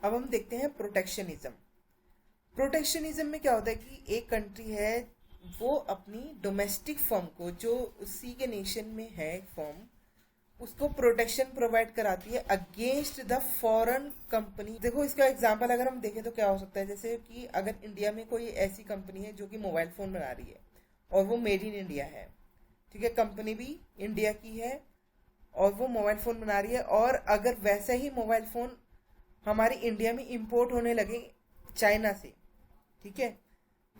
अब हम देखते हैं प्रोटेक्शनिज्म। प्रोटेक्शनिज्म में क्या होता है कि एक कंट्री है, वो अपनी डोमेस्टिक फर्म को, जो उसी के नेशन में है फर्म, उसको प्रोटेक्शन प्रोवाइड कराती है अगेंस्ट द फॉरेन कंपनी। देखो इसका एग्जांपल अगर हम देखें तो क्या हो सकता है, जैसे कि अगर इंडिया में कोई ऐसी कंपनी है जो कि मोबाइल फ़ोन बना रही है और वो मेड इन इंडिया है, ठीक है, कंपनी भी इंडिया की है और वो मोबाइल फ़ोन बना रही है, और अगर वैसे ही मोबाइल फ़ोन हमारे इंडिया में इंपोर्ट होने लगे चाइना से, ठीक है,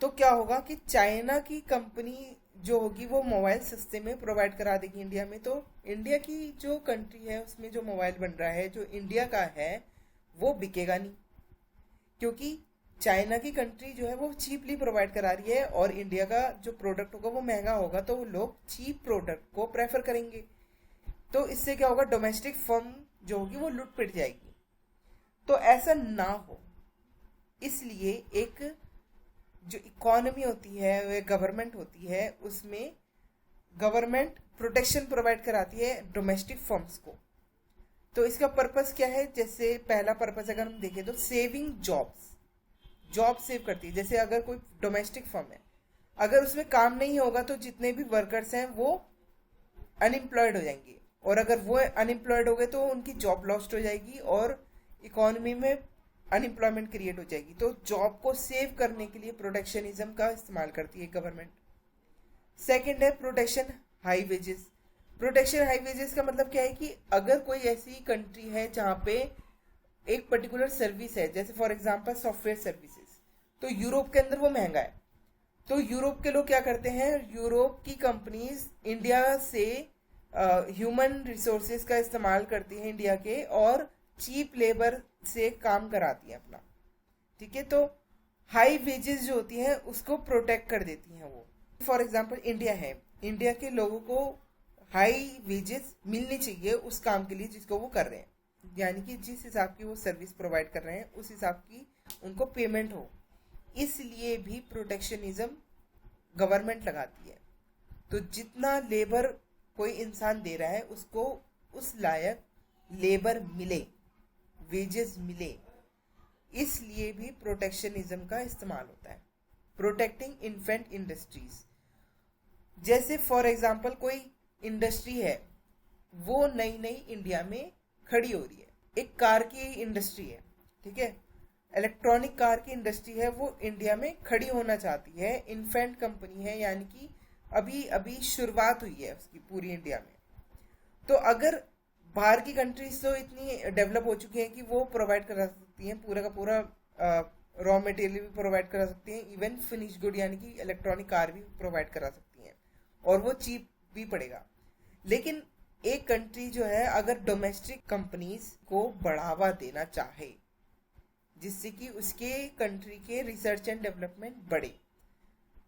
तो क्या होगा कि चाइना की कंपनी जो होगी वो मोबाइल सस्ते में प्रोवाइड करा देगी इंडिया में, तो इंडिया की जो कंट्री है उसमें जो मोबाइल बन रहा है जो इंडिया का है वो बिकेगा नहीं, क्योंकि चाइना की कंट्री जो है वो चीपली प्रोवाइड करा रही है और इंडिया का जो प्रोडक्ट होगा वो महंगा होगा, तो वो लोग चीप प्रोडक्ट को प्रेफर करेंगे। तो इससे क्या होगा, डोमेस्टिक फर्म जो होगी वो लुट पिट जाएगी। तो ऐसा ना हो, इसलिए एक जो इकोनॉमी होती है, गवर्नमेंट होती है, उसमें गवर्नमेंट प्रोटेक्शन प्रोवाइड कराती है डोमेस्टिक फर्म्स को। तो इसका पर्पस क्या है, जैसे पहला पर्पस अगर हम देखें तो सेविंग जॉब्स, जॉब सेव करती है। जैसे अगर कोई डोमेस्टिक फर्म है, अगर उसमें काम नहीं होगा तो जितने भी वर्कर्स हैं वो अनएम्प्लॉयड हो जाएंगे, और अगर वो अनएम्प्लॉयड हो गए तो उनकी जॉब लॉस्ट हो जाएगी और इकोनॉमी में अनएम्प्लॉयमेंट क्रिएट हो जाएगी। तो जॉब को सेव करने के लिए प्रोटेक्शनिज्म का इस्तेमाल करती है गवर्नमेंट। सेकंड है protection high wages. Protection high wages का मतलब क्या है कि अगर कोई ऐसी कंट्री है जहाँ पे एक पर्टिकुलर सर्विस है, जैसे फॉर एग्जांपल सॉफ्टवेयर सर्विसेज, तो यूरोप के अंदर वो महंगा है, तो यूरोप के लोग क्या करते हैं, यूरोप की कंपनीज इंडिया से ह्यूमन रिसोर्सेज का इस्तेमाल करती हैं इंडिया के, और चीप लेबर से काम कराती हैं अपना, ठीक है। तो हाई वेजेस जो होती हैं उसको प्रोटेक्ट कर देती हैं वो। फॉर एग्जांपल इंडिया है, इंडिया के लोगों को हाई वेजेस मिलनी चाहिए उस काम के लिए जिसको वो कर रहे हैं, यानी कि जिस हिसाब की वो सर्विस प्रोवाइड कर रहे हैं उस हिसाब की उनको पेमेंट हो, इसलिए भी प्रोटेक्शनिज्म गवर्नमेंट लगाती है। तो जितना लेबर कोई इंसान दे रहा है उसको उस लायक लेबर मिले, वेजेस मिले, इसलिए भी प्रोटेक्शनिज्म का इस्तेमाल होता है। प्रोटेक्टिंग इन्फेंट इंडस्ट्रीज, जैसे फॉर एग्जांपल कोई इंडस्ट्री है, वो नई नई इंडिया में खड़ी हो रही है, एक कार की इंडस्ट्री है, ठीक है, इलेक्ट्रॉनिक कार की इंडस्ट्री है, वो इंडिया में खड़ी होना चाहती है, इन्फेंट कंपनी है, यानी कि अभी अभी शुरुआत हुई है उसकी पूरी इंडिया में। तो अगर बाहर की कंट्रीज तो इतनी डेवलप हो चुकी हैं कि वो प्रोवाइड करा सकती हैं पूरा का पूरा रॉ मटेरियल भी प्रोवाइड करा सकती हैं, इवन फिनिश गुड यानी कि इलेक्ट्रॉनिक कार भी प्रोवाइड करा सकती हैं, और वो चीप भी पड़ेगा। लेकिन एक कंट्री जो है अगर डोमेस्टिक कंपनीज को बढ़ावा देना चाहे जिससे कि उसके कंट्री के रिसर्च एंड डेवलपमेंट बढ़े,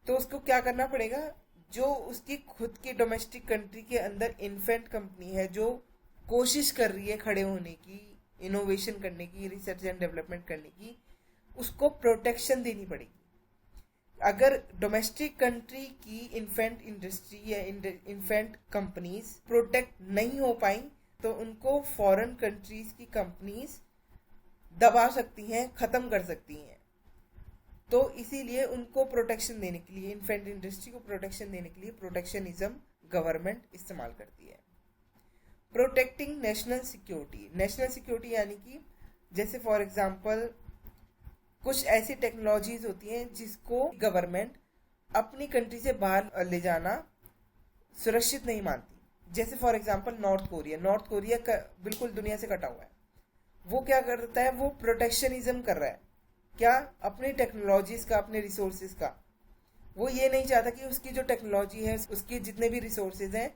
तो उसको क्या करना पड़ेगा, जो उसकी खुद की डोमेस्टिक कंट्री के अंदर इन्फेंट कंपनी है जो कोशिश कर रही है खड़े होने की, इनोवेशन करने की, रिसर्च एंड डेवलपमेंट करने की, उसको प्रोटेक्शन देनी पड़ेगी। अगर डोमेस्टिक कंट्री की इन्फेंट इंडस्ट्री या इन्फेंट कंपनीज प्रोटेक्ट नहीं हो पाई तो उनको फॉरेन कंट्रीज की कंपनीज दबा सकती हैं, खत्म कर सकती हैं। तो इसीलिए उनको प्रोटेक्शन देने के लिए, इन्फेंट इंडस्ट्री को प्रोटेक्शन देने के लिए प्रोटेक्शनिज्म गवर्नमेंट इस्तेमाल करती है। Protecting national security, national security यानी कि जैसे फॉर एग्जांपल कुछ ऐसी टेक्नोलॉजीज होती हैं जिसको गवर्नमेंट अपनी कंट्री से बाहर ले जाना सुरक्षित नहीं मानती। जैसे for example north Korea, north Korea बिल्कुल दुनिया से कटा हुआ है, वो क्या करता है, वो प्रोटेक्शनिज्म कर रहा है, क्या, अपनी टेक्नोलॉजीज का, अपने रिसोर्सेज का। वो ये नहीं चाहता कि उसकी जो टेक्नोलॉजी है, उसके जितने भी रिसोर्सेज हैं,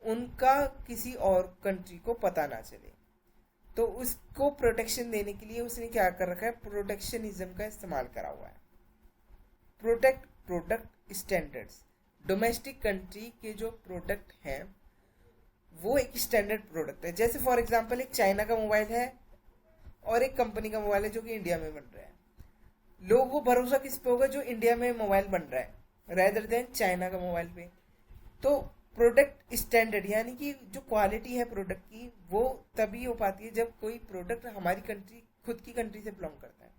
उनका किसी और कंट्री को पता ना चले। तो उसको प्रोटेक्शन देने के लिए उसने क्या कर रखा है, प्रोटेक्शनिज्म का इस्तेमाल करा हुआ है। Protect product standards, domestic country के जो प्रोडक्ट हैं वो एक स्टैंडर्ड प्रोडक्ट है। जैसे फॉर एग्जांपल एक चाइना का मोबाइल है और एक कंपनी का मोबाइल है जो कि इंडिया में बन रहा है, लोगों को भरोसा किस पे होगा, जो इंडिया में मोबाइल बन रहा है रेदर देन चाइना का मोबाइल पे। तो प्रोडक्ट स्टैंडर्ड यानी कि जो क्वालिटी है प्रोडक्ट की वो तभी हो पाती है जब कोई प्रोडक्ट हमारी कंट्री खुद की कंट्री से बिलोंग करता है,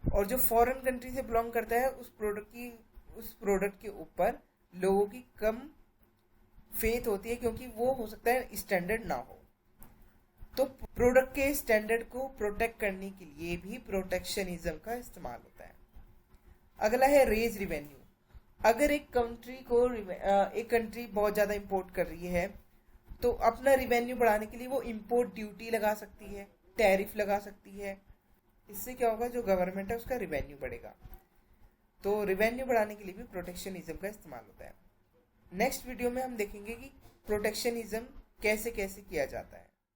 और जो फॉरेन कंट्री से बिलोंग करता है उस प्रोडक्ट के ऊपर लोगों की कम फेथ होती है, क्योंकि वो हो सकता है स्टैंडर्ड ना हो। तो प्रोडक्ट के स्टैंडर्ड को प्रोटेक्ट करने के लिए भी प्रोटेक्शनिज्म का इस्तेमाल होता है। अगला है रेज रिवेन्यू। अगर एक कंट्री बहुत ज़्यादा इंपोर्ट कर रही है तो अपना रिवेन्यू बढ़ाने के लिए वो इंपोर्ट ड्यूटी लगा सकती है, टैरिफ लगा सकती है। इससे क्या होगा, जो गवर्नमेंट है उसका रिवेन्यू बढ़ेगा। तो रिवेन्यू बढ़ाने के लिए भी प्रोटेक्शनिज्म का इस्तेमाल होता है। नेक्स्ट वीडियो में हम देखेंगे कि प्रोटेक्शनिज्म कैसे कैसे किया जाता है।